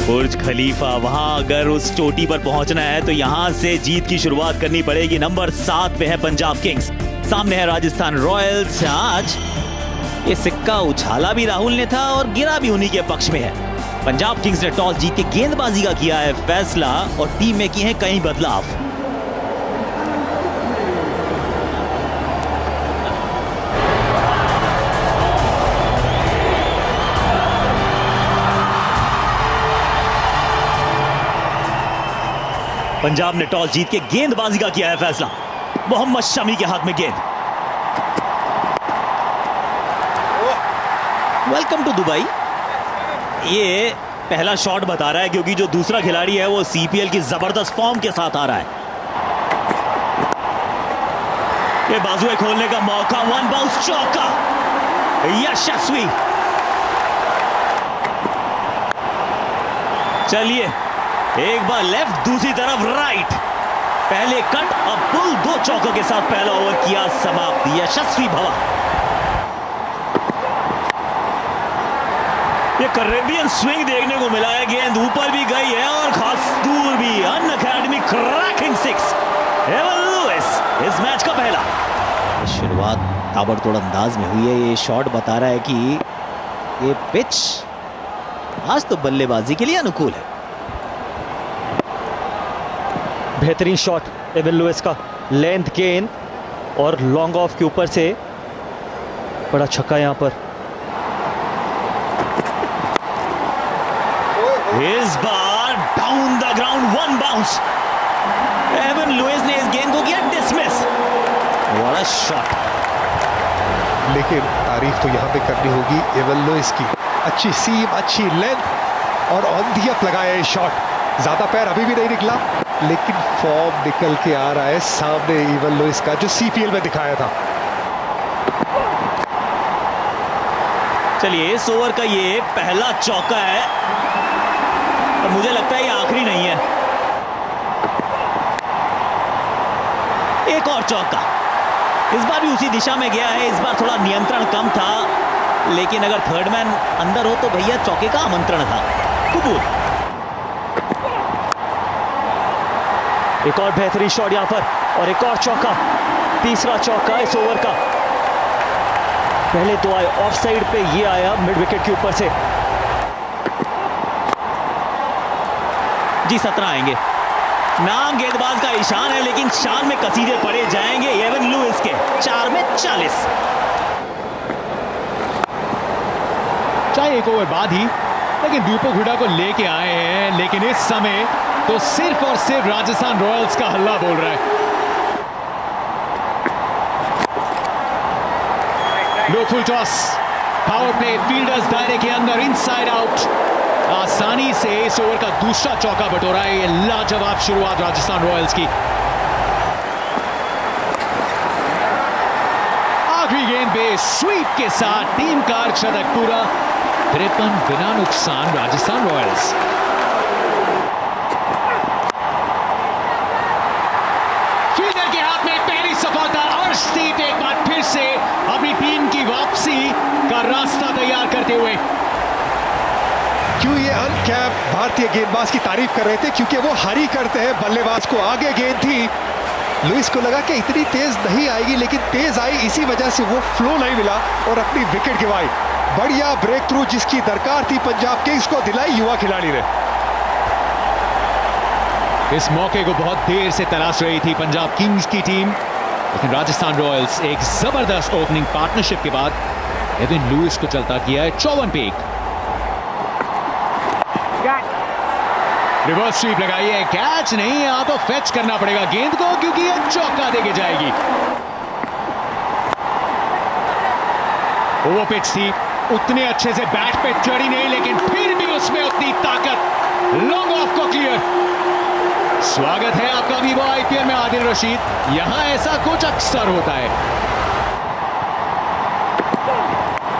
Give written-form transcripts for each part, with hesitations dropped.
बुर्ज खलीफा, वहां अगर उस चोटी पर पहुंचना है तो यहां से जीत की शुरुआत करनी पड़ेगी। नंबर 7 पे है पंजाब किंग्स, सामने है राजस्थान रॉयल्स। आज ये सिक्का उछाला भी राहुल ने था और गिरा भी उन्हीं के पक्ष में है। पंजाब किंग्स ने टॉस जीत के गेंदबाजी का किया है फैसला और टीम में किए हैं कई बदलाव। पंजाब ने टॉस जीत के गेंदबाजी का किया है फैसला। मोहम्मद शमी के हाथ में गेंद। Welcome to Dubai. ये पहला शॉट बता रहा है क्योंकि जो दूसरा खिलाड़ी है वो सीपीएल की जबरदस्त फॉर्म के साथ आ रहा है। ये बाजुएं खोलने का मौका, वन बाउंस चौका यशस्वी। चलिए एक बार लेफ्ट, दूसरी तरफ राइट। पहले कट, अब पुल, 2 चौकों के साथ पहला ओवर किया समाप्त। यशस्वी भवा। ये कैरेबियन स्विंग देखने को मिला है। गेंद ऊपर भी गई है और खास दूर भी। Unacademy cracking 6। एवन लुइस इस मैच का पहला। शुरुआत ताबड़तोड़ अंदाज में हुई है। ये शॉट बता रहा है कि ये पिच आज तो बल्लेबाजी के लिए अनुकूल है। बेहतरीन शॉट एवन लुइस का, लेंथ गेंद और लॉन्ग ऑफ के ऊपर से बड़ा छक्का यहां पर। इस बार down the ground, one bounce. Evin Lewis ने इस गेंद को किया डिसमिस। What a shot. लेकिन तारीफ तो यहां पे करनी होगी एवन लुइस की। अच्छी सीम, अच्छी लेंथ और ऑन दी अप लगाया है शॉट। ज्यादा पैर अभी भी नहीं निकला लेकिन फॉर्म निकल के आ रहा है सामने एवन लुइस का, जो सीपीएल में दिखाया था। चलिए इस ओवर का ये पहला चौका है और मुझे लगता है ये आखिरी नहीं है। एक और चौका, इस बार भी उसी दिशा में गया है। इस बार थोड़ा नियंत्रण कम था लेकिन अगर थर्ड मैन अंदर हो तो भैया चौके का आमंत्रण था। कबूल। एक और बेहतरीन शॉट यहां पर और एक और चौका, तीसरा चौका इस ओवर का। पहले 2 आए ऑफ साइड पे, ये आया मिड विकेट के ऊपर से। जी 17 आएंगे। नाम गेंदबाज का ईशान है लेकिन शान में कसीदे पड़े जाएंगे एवन लुइस के। 4 में 40। चाहे एक ओवर बाद ही लेकिन दीपक हुडा को लेके आए हैं, लेकिन इस समय तो सिर्फ और सिर्फ राजस्थान रॉयल्स का हल्ला बोल रहा है। लो full toss, power play, fielders दायरे के अंदर, इनसाइड आउट। आसानी से इस ओवर का दूसरा चौका बटोरा है। ये लाजवाब शुरुआत राजस्थान रॉयल्स की। आखिरी गेंद पे स्वीप के साथ टीम का अर्धशतक पूरा। 53 बिना नुकसान राजस्थान रॉयल्स। फील्डर के हाथ में पहली सफलता। अर्शदीप एक बार फिर से अपनी टीम की वापसी का रास्ता तैयार करते हुए। क्यों ये अनकैप भारतीय गेंदबाज की तारीफ कर रहे थे? क्योंकि वो हरी करते हैं बल्लेबाज को। आगे गेंद थी, लुइस को लगा कि इतनी तेज नहीं आएगी लेकिन तेज आई, इसी वजह से वो फ्लो नहीं मिला और अपनी विकेट गिवाई। बढ़िया ब्रेक थ्रू जिसकी दरकार थी पंजाब किंग्स को दिलाई युवा खिलाड़ी ने। इस मौके को बहुत देर से तलाश रही थी पंजाब किंग्स की टीम, लेकिन राजस्थान रॉयल्स एक जबरदस्त ओपनिंग पार्टनरशिप के बाद एवन लुइस को चलता किया है 54 पे 1। रिवर्स स्वीप लगाई है, कैच नहीं है। यहां तो फेच करना पड़ेगा गेंद को क्योंकि यह चौका देके जाएगी। ओवर पिच थी, उतने अच्छे से बैट पे चढ़ी नहीं लेकिन फिर भी उसमें उतनी ताकत। लॉन्ग ऑफ को क्लियर। स्वागत है आपका वीवो आईपीएल में आदिल रशीद। यहां ऐसा कुछ अक्सर होता है।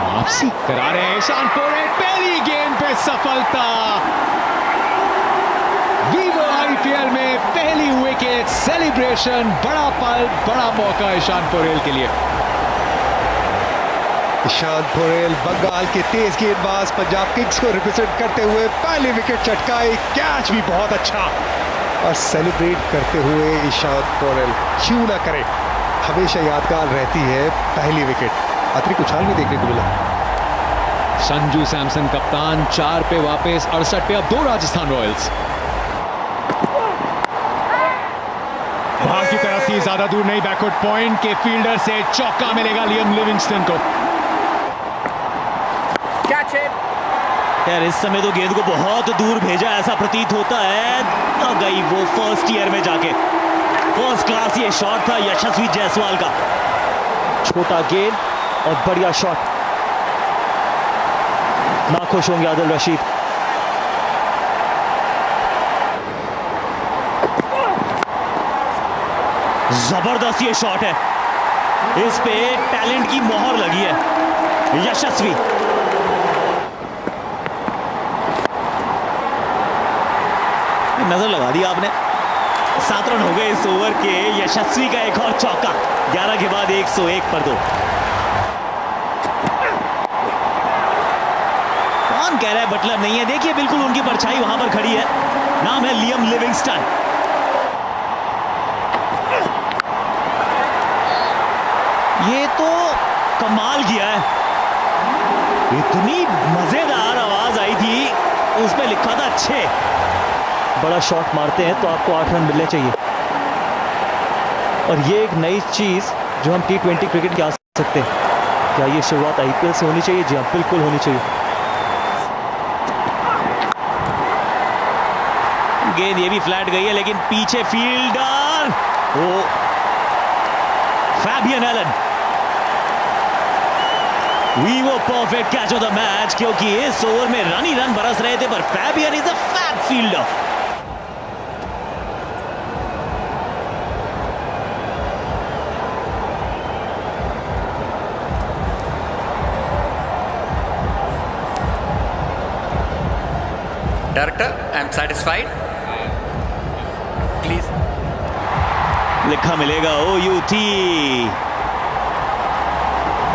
वापसी करा रहे हैं ईशान पोरेल, पहली गेंद पे सफलता। वीवो आईपीएल में पहली विकेट सेलिब्रेशन, बड़ा पल, बड़ा मौका ईशान पोरेल के लिए। ईशान पोरेल बंगाल के तेज गेंदबाज पंजाब किंग्स को रिप्रेजेंट करते हुए पहली विकेट चटकाई। कैच भी बहुत अच्छा और सेलिब्रेट करते हुए ईशान पोरेल क्यों ना करे, हमेशा यादगार रहती है पहली विकेट। अतिरिक्त उछाल भी देखने को मिला। संजू सैमसन कप्तान 4 पे वापस, 68 पे अब 2 राजस्थान रॉयल्स। बाहर की तरफ थी, ज्यादा दूर नहीं, बैकवर्ड पॉइंट के फील्डर से चौका मिलेगा लियम लिविंगस्टन को। यार इस समय तो गेंद को बहुत दूर भेजा ऐसा प्रतीत होता है, आ गई वो फर्स्ट ईयर में जाके। फर्स्ट क्लास ये शॉट था यशस्वी जायसवाल का। छोटा गेंद और बढ़िया शॉट। नाखुश होंगे आदिल रशीद। जबरदस्त ये शॉट है, इस पे टैलेंट की मोहर लगी है। यशस्वी नजर लगा दी आपने। 7 रन हो गए इस ओवर के। यशस्वी का एक और चौका, 11 के बाद 101 पर 2। कौन कह रहा है बटलर नहीं है? देखिए बिल्कुल उनकी परछाई वहां पर खड़ी है, नाम है लियम लिविंगस्टन। ये तो कमाल किया है, इतनी मजेदार आवाज आई थी, उसमें लिखा था 6। बड़ा शॉट मारते हैं तो आपको 8 रन मिलने चाहिए, और ये एक नई चीज जो हम T20 क्रिकेट की आ सकते हैं। क्या ये शुरुआत IPL से होनी चाहिए? जी हाँ, बिल्कुल होनी चाहिए। गेंद ये भी फ्लैट गई है, लेकिन पीछे फील्डर वो फैबियन एलन। वी वो perfect catch of the match, क्योंकि इस ओवर में रन ही रन बरस रहे थे, पर Fabian is a fab fielder. Director, I am satisfied. Please. लिखा मिलेगा OUT।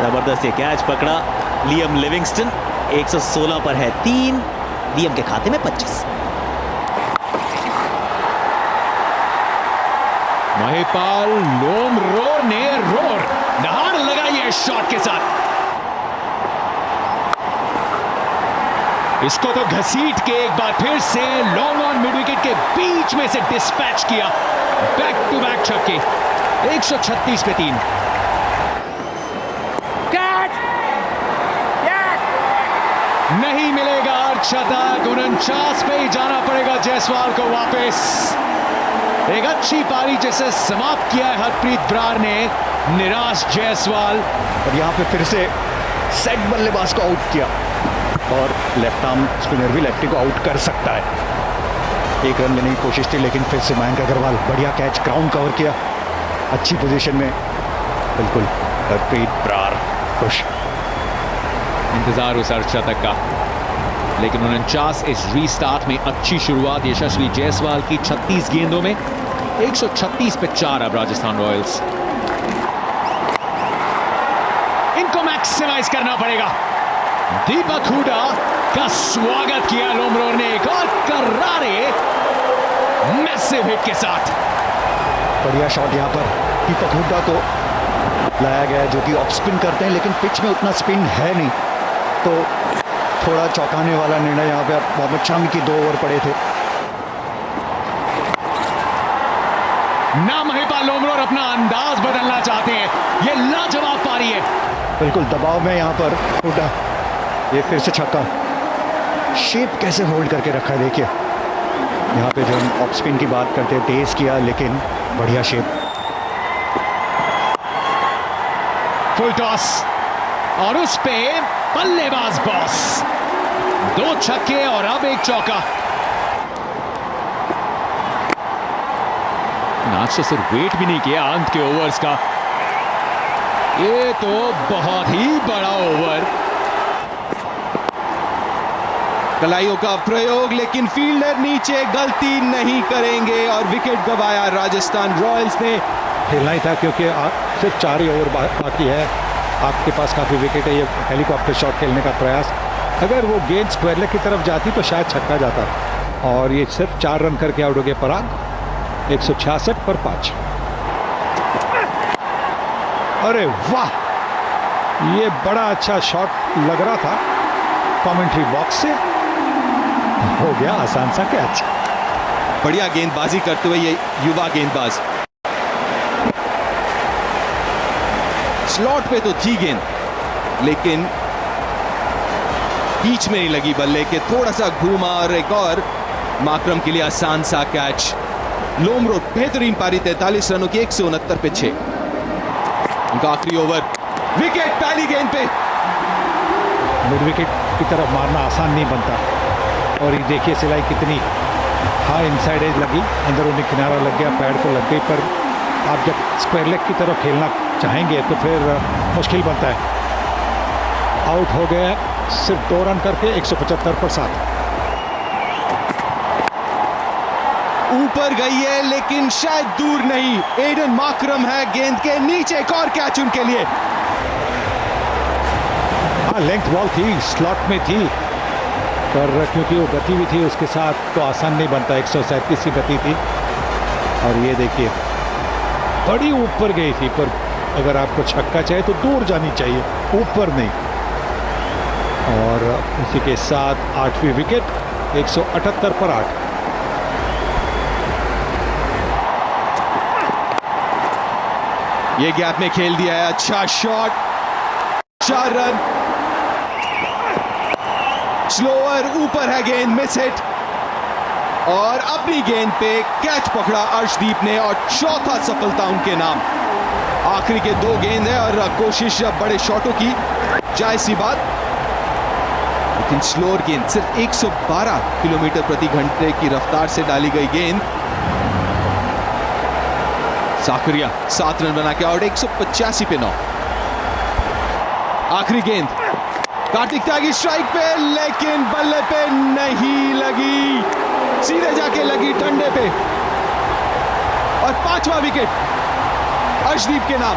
जबरदस्त ये कैच पकड़ा लियम लिविंगस्टन। 116 पर है 3, लियम के खाते में 25। महिपाल लोमरोर ने रोर दहाड़ लगाई है शॉट के साथ। इसको तो घसीट के एक बार फिर से लॉन्ग ऑन मिड विकेट के बीच में से डिस्पैच किया। बैक टू बैक छक्के, 136 पे 3। नहीं मिलेगा अर्धशतक, 49 पे ही जाना पड़ेगा जायसवाल को वापस। एक अच्छी पारी जिसे समाप्त किया है हरप्रीत बरार ने, निराश जायसवाल। और यहाँ पे फिर से सेट बल्लेबाज को आउट किया, और लेफ्ट आर्म स्पिनर भी लेफ्टी को आउट कर सकता है। 1 रन लेने की कोशिश थी, लेकिन फिर से मयंक अग्रवाल बढ़िया कैच, ग्राउंड कवर किया, अच्छी पोजीशन में। बिल्कुल हरप्रीत बरार खुश। इंतजार उस अर्धशतक का, लेकिन 49 इस रीस्टार्ट में अच्छी शुरुआत यशस्वी जायसवाल की। 36 गेंदों में 136 पे 4 अब राजस्थान रॉयल्स। इनको मैक्सिमाइज करना पड़ेगा। दीपक हुडा का स्वागत किया लोमरोर ने एक और करारे मैसिव हिट के साथ। बढ़िया शॉट यहाँ पर दीपक हुड्डा को लाया गया, जो कि ऑफ स्पिन करते हैं, लेकिन पिच में उतना स्पिन है नहीं, तो थोड़ा चौंकाने वाला निर्णय यहाँ पे। मोहम्मद शामी की 2 ओवर पड़े थे। ना महिपाल लोमरोर अपना अंदाज बदलना चाहते हैं। ये लाजवाब पारी है। बिल्कुल दबाव में यहाँ पर हुड्डा, ये फिर से छक्का। शेप कैसे होल्ड करके रखा है, देखिए यहाँ पे जो हम ऑफ स्पिन की बात करते हैं, तेज किया लेकिन बढ़िया शेप। फुल टॉस और उस पे बल्लेबाज बॉस। 2 छक्के और अब 1 चौका। आज तो सिर्फ वेट भी नहीं किया अंत के ओवर्स का। ये तो बहुत ही बड़ा ओवर। कलाइयों का प्रयोग, लेकिन फील्डर नीचे गलती नहीं करेंगे और विकेट गंवाया राजस्थान रॉयल्स ने। खेलना ही था, क्योंकि सिर्फ 4 ही ओवर बाकी है। आपके पास काफ़ी विकेट है, ये हेलीकॉप्टर शॉट खेलने का प्रयास, अगर वो गेंद स्क्वायर लेग की तरफ जाती तो शायद छक्का जाता, और ये सिर्फ 4 रन करके आउट हो गए पराग, 166 पर 5। अरे वाह, ये बड़ा अच्छा शॉट लग रहा था कमेंट्री बॉक्स से, हो गया आसान सा कैच। बढ़िया गेंदबाजी करते हुए ये युवा गेंदबाज, स्लॉट पे तो थी गेंद लेकिन बीच में नहीं लगी बल्ले के, थोड़ा सा घूमा और एक और माकरम के लिए आसान सा कैच। लोमरो बेहतरीन पारी, 43 रनों की 169 पे 6। उनका आखिरी ओवर, विकेट पहली गेंद पे। मिड विकेट की तरफ मारना आसान नहीं बनता, और ये देखिए सिलाई कितनी हाई इनसाइड एज लगी, अंदरूनी किनारा लग गया, पैड को लग गई, पर आप जब स्क्वायर लेग की तरफ खेलना चाहेंगे तो फिर मुश्किल बनता है। आउट हो गया सिर्फ 2 रन करके, 175 पर 7। ऊपर गई है लेकिन शायद दूर नहीं, एडन माकरम है गेंद के नीचे, एक और कैच उनके लिए। हाँ, लेंथ बॉल थी, स्लॉट में थी, पर क्योंकि वो गति भी थी उसके साथ तो आसान नहीं बनता, 137 की गति थी, और ये देखिए बड़ी ऊपर गई थी, पर अगर आपको छक्का चाहिए तो दूर जानी चाहिए, ऊपर नहीं। और उसी के साथ 8वीं विकेट, 178 पर 8। ये गैप में खेल दिया है, अच्छा शॉट, 4 रन। स्लोअर ऊपर है गेंद, मिस हिट, और अपनी गेंद पे कैच पकड़ा अर्शदीप ने, और चौथा सफलता उनके नाम। आखिरी के 2 गेंद है और कोशिश बड़े शॉटों की, जायज सी बात, लेकिन स्लोअर गेंद, सिर्फ 112 किलोमीटर प्रति घंटे की रफ्तार से डाली गई गेंद। साकरिया 7 रन बना के आउट, 185 पे 9। आखिरी गेंद कार्तिक त्यागी स्ट्राइक पे, लेकिन बल्ले पे नहीं लगी, सीधे जाके लगी डंडे पे, और 5वां विकेट अर्शदीप के नाम।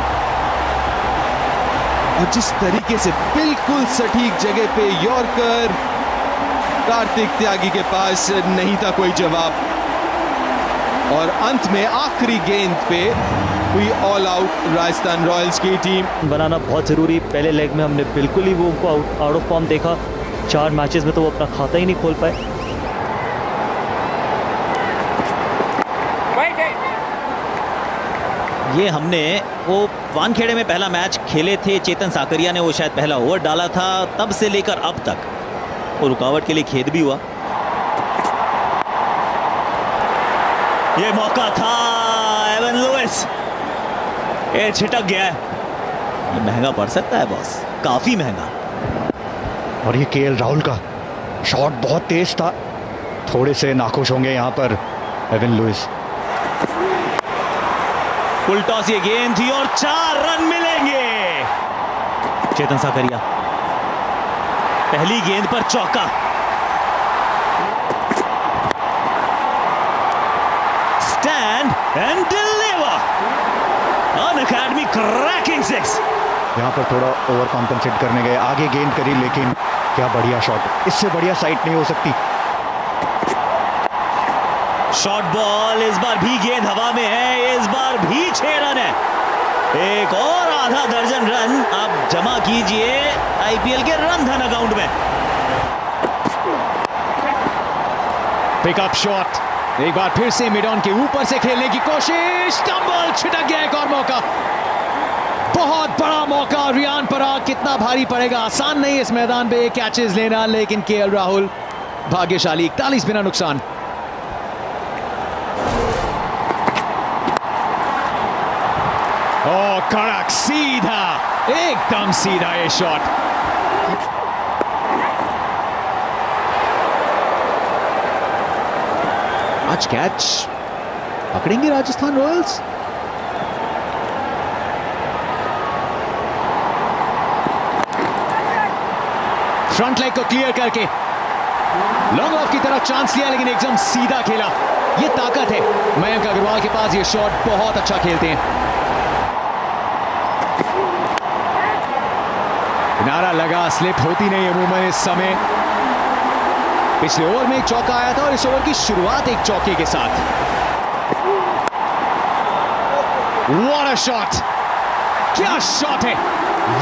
और जिस तरीके से बिल्कुल सटीक जगह पे यॉर्कर, कार्तिक त्यागी के पास नहीं था कोई जवाब, और अंत में आखिरी गेंद पे हुई ऑल आउट राजस्थान रॉयल्स की टीम। बनाना बहुत ज़रूरी, पहले लेग में हमने बिल्कुल ही वो उनको आउट ऑफ फॉर्म देखा, 4 मैचेस में तो वो अपना खाता ही नहीं खोल पाए। ये हमने वो वानखेड़े में पहला मैच खेले थे, चेतन साकरिया ने वो शायद पहला ओवर डाला था, तब से लेकर अब तक वो रुकावट के लिए खेद भी हुआ। ये मौका था एवन लुइस, ये छिटक गया है, ये महंगा पड़ सकता है बॉस, काफी महंगा। और ये केएल राहुल का शॉट बहुत तेज था, थोड़े से नाखुश होंगे यहां पर एवन लुइस। फुल टॉस ये गेंद थी और 4 रन मिलेंगे। चेतन साकरिया पहली गेंद पर चौका, stand and deliver, Unacademy cracking 6। यहां पर थोड़ा ओवर कॉम्पेंसेट करने गए, आगे गेंद करी, लेकिन क्या बढ़िया शॉट, इससे बढ़िया साइट नहीं हो सकती। शॉर्ट बॉल, इस बार भी गेंद हवा में है, इस बार भी 6 रन है, एक और आधा दर्जन रन आप जमा कीजिए आईपीएल के रन धन अकाउंट में। पिकअप शॉट, एक बार फिर से मिड ऑन के ऊपर से खेलने की कोशिश, स्टंबल, छिटक गया, एक और मौका, बहुत बड़ा मौका। रियान पराग कितना भारी पड़ेगा, आसान नहीं इस मैदान पे कैचेस लेना, लेकिन केएल राहुल भाग्यशाली, 41 बिना नुकसान। ओ कड़क, सीधा, एकदम सीधा ये शॉट। आज कैच पकड़ेंगे राजस्थान रॉयल्स। फ्रंट लेग को क्लियर करके लॉन्ग ऑफ की तरफ चांस लिया, लेकिन एकदम सीधा खेला, ये ताकत है मयंक अग्रवाल के पास, ये शॉट बहुत अच्छा खेलते हैं। किनारा लगा, स्लिप होती नहीं अमूमन इस समय। पिछले ओवर में एक चौका आया था और इस ओवर की शुरुआत एक चौके के साथ। व्हाट अ शॉट, क्या शॉट है,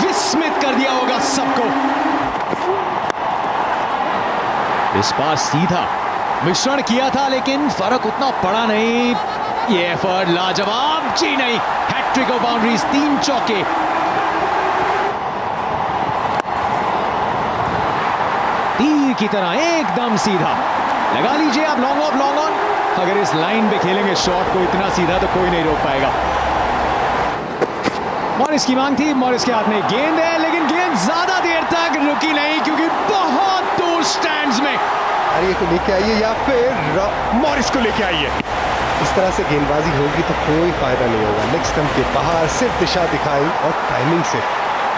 विस्मित कर दिया होगा सबको। इस बार सीधा मिश्रण किया था लेकिन फर्क उतना पड़ा नहीं। ये एफर्ट लाजवाब, जी नहीं, हैट्रिक और बाउंड्रीज, 3 चौके। तीर की तरह एकदम सीधा। लगा लीजिए आप लॉन्ग ऑफ लॉन्ग ऑन। अगर इस लाइन पे खेलेंगे शॉट को इतना सीधा तो कोई नहीं रोक पाएगा। मॉरिस की मांग थी, मॉरिस के हाथ में गेंद है लेकिन गेंद ज्यादा देर तक रुकी नहीं क्योंकि बहुत दूर स्टैंड्स में। आर्य को लेके आइए या फिर मॉरिस को लेके आइए। इस तरह से गेंदबाजी होगी तो कोई फायदा नहीं होगा। लेग स्टंप के बाहर सिर्फ दिशा दिखाई और टाइमिंग से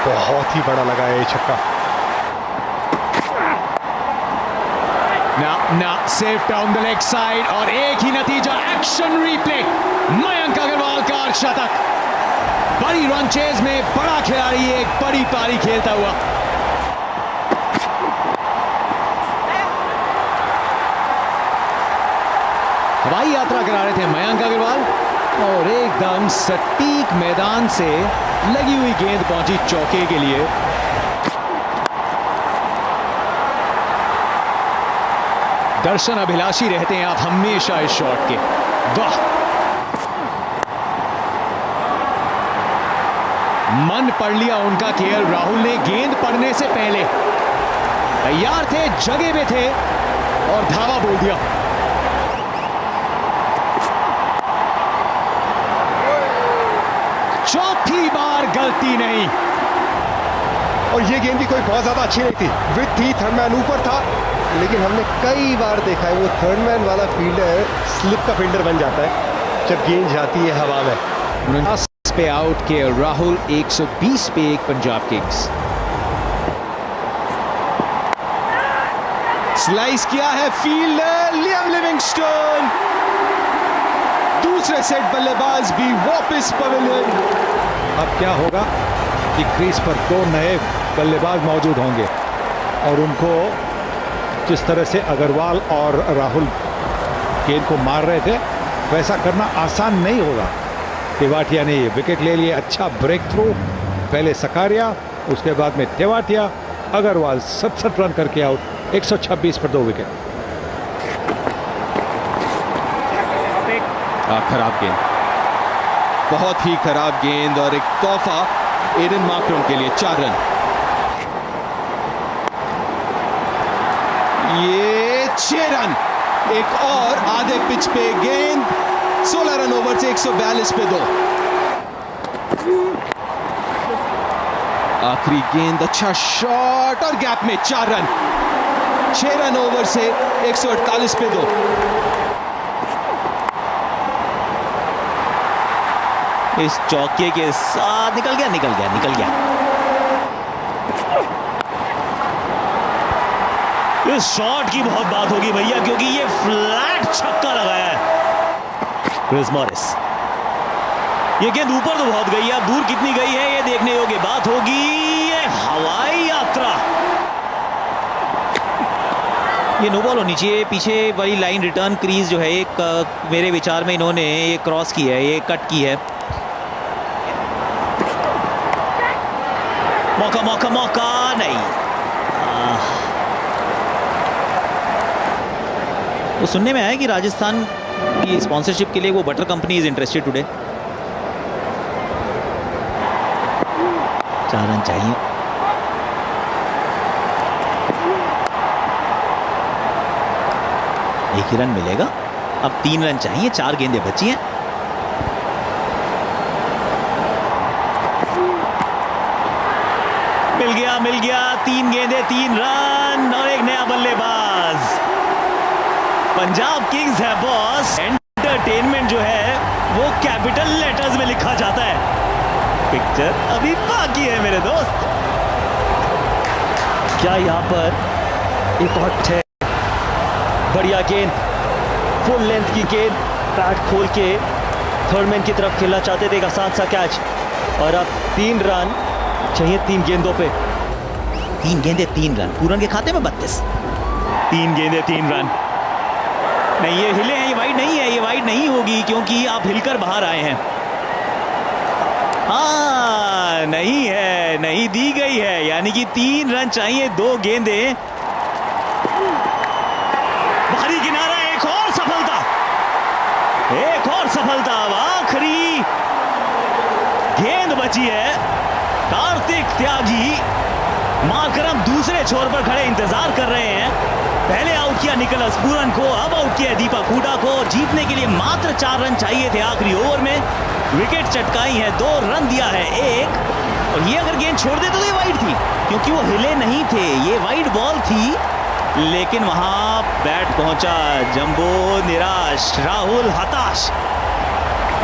बहुत ही बड़ा लगा है ये छक्का। ना safe down the leg side और एक ही नतीजा, एक्शन रिप्ले। मयंक अग्रवाल का अर्धशतक। बड़ी रन चेज में बड़ा खिलाड़ी एक बड़ी पारी खेलता हुआ। हवाई यात्रा करा रहे थे मयंक अग्रवाल और एकदम सटीक मैदान से लगी हुई गेंद पहुंची चौके के लिए। दर्शन अभिलाषी रहते हैं आप हमेशा इस शॉट के। वाह, मन पढ़ लिया उनका केएल राहुल ने। गेंद पड़ने से पहले तैयार थे, जगह में थे और धावा बोल दिया। चौथी बार गलती नहीं। और ये गेंद भी कोई बहुत ज्यादा अच्छी नहीं थी। विथ थी, थर्ड मैन ऊपर था, लेकिन हमने कई बार देखा है वो थर्ड मैन वाला फील्डर स्लिप का फील्डर बन जाता है जब गेंद जाती है हवा में। 49 पे आउट के राहुल, 120 पे एक पंजाब किंग्स। स्लाइस किया है फील्डर लियाम लिविंगस्टोन। दूसरे सेट बल्लेबाज भी वापस पवेलियन। अब क्या होगा कि क्रीज पर 2 नए बल्लेबाज मौजूद होंगे और उनको जिस तरह से अग्रवाल और राहुल गेंद को मार रहे थे वैसा करना आसान नहीं होगा। तेवाटिया ने विकेट ले लिए, अच्छा ब्रेक थ्रू। पहले सकारिया, उसके बाद में तेवाटिया। अग्रवाल 67 रन करके आउट, 126 पर 2 विकेट। खराब गेंद, बहुत ही खराब गेंद और एक तोहफा एडन मार्करम के लिए 4 रन। ये 6 रन। एक और आधे पिच पे गेंद, 16 रन ओवर से 142 पे 2। आखिरी गेंद, अच्छा शॉट और गैप में 4 रन। 6 रन ओवर से 148 पे 2। इस चौके के साथ निकल गया। इस शॉट की बहुत बात होगी भैया क्योंकि ये फ्लैट छक्का लगाया है क्रिस मॉरिस। ये गेंद ऊपर तो बहुत गई है, अब दूर कितनी गई है ये देखने योग्य बात होगी। ये हवाई यात्रा, ये नो बॉल होनी चाहिए। पीछे वही लाइन रिटर्न क्रीज जो है एक मेरे विचार में इन्होंने ये क्रॉस की है, ये कट की है। मौका नहीं। वो सुनने में आया कि राजस्थान की स्पॉन्सरशिप के लिए वो butter company is interested today. 4 run चाहिए। एक ही रन मिलेगा, अब 3 रन चाहिए, 4 गेंदें बची हैं। मिल गया 3 गेंदें 3 रन और एक नया बल्लेबाज। पंजाब किंग्स है बॉस। एंटरटेनमेंट जो है वो कैपिटल लेटर्स में लिखा जाता है। पिक्चर अभी बाकी है मेरे दोस्त। क्या यहाँ पर एक और है, बढ़िया गेंद, फुल लेंथ की गेंद, बैट खोल के थर्डमैन की तरफ खेलना चाहते थे, एक आसान सा कैच और अब 3 रन चाहिए 3 गेंदों पे। 3 गेंदे 3 रन, पूरन के खाते में 32। 3 गेंदे 3 रन। नहीं, ये हिले हैं, ये वाइड नहीं है, ये वाइड नहीं होगी क्योंकि आप हिलकर बाहर आए हैं। हाँ, नहीं है, नहीं दी गई है, यानी कि 3 रन चाहिए, 2 गेंदे। बाहरी किनारा, एक और सफलता, एक और सफलता। अब आखिरी गेंद बची है। कार्तिक त्यागी मार्करम दूसरे छोर पर खड़े इंतजार कर रहे हैं। पहले आउट किया निकोलस पूरन को, अब आउट किया दीपक हुडा को। जीतने के लिए मात्र 4 रन चाहिए थे आखिरी ओवर में। विकेट चटकाई है, 2 रन दिया है 1। और ये अगर गेंद छोड़ दे तो ये वाइड थी, क्योंकि वो हिले नहीं थे, ये वाइड बॉल थी। लेकिन वहां बैट पहुंचा, जंबो निराश, राहुल हताश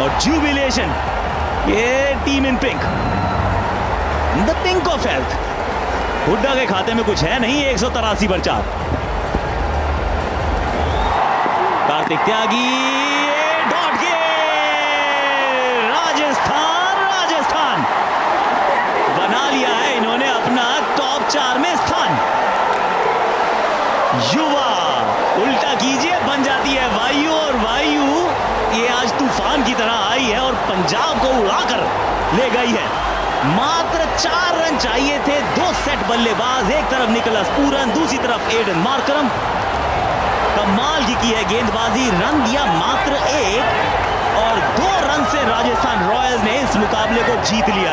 और जुबिलेशन। ये team in pink, the pink of health. Hooda के खाते में कुछ है नहीं, 183 पर 4। कार्तिक त्यागी डॉट के राजस्थान बना लिया है इन्होंने अपना टॉप 4 में स्थान। युवा उल्टा कीजिए, बन जाती है वायु, और वायु ये आज तूफान की तरह आई है और पंजाब को उड़ाकर ले गई है। मात्र 4 रन चाहिए थे, 2 सेट बल्लेबाज, एक तरफ निकोलस पूरन, दूसरी तरफ एडन मार्करम। कमाल की है गेंदबाजी, रन दिया मात्र 1 और 2 रन से राजस्थान रॉयल्स ने इस मुकाबले को जीत लिया।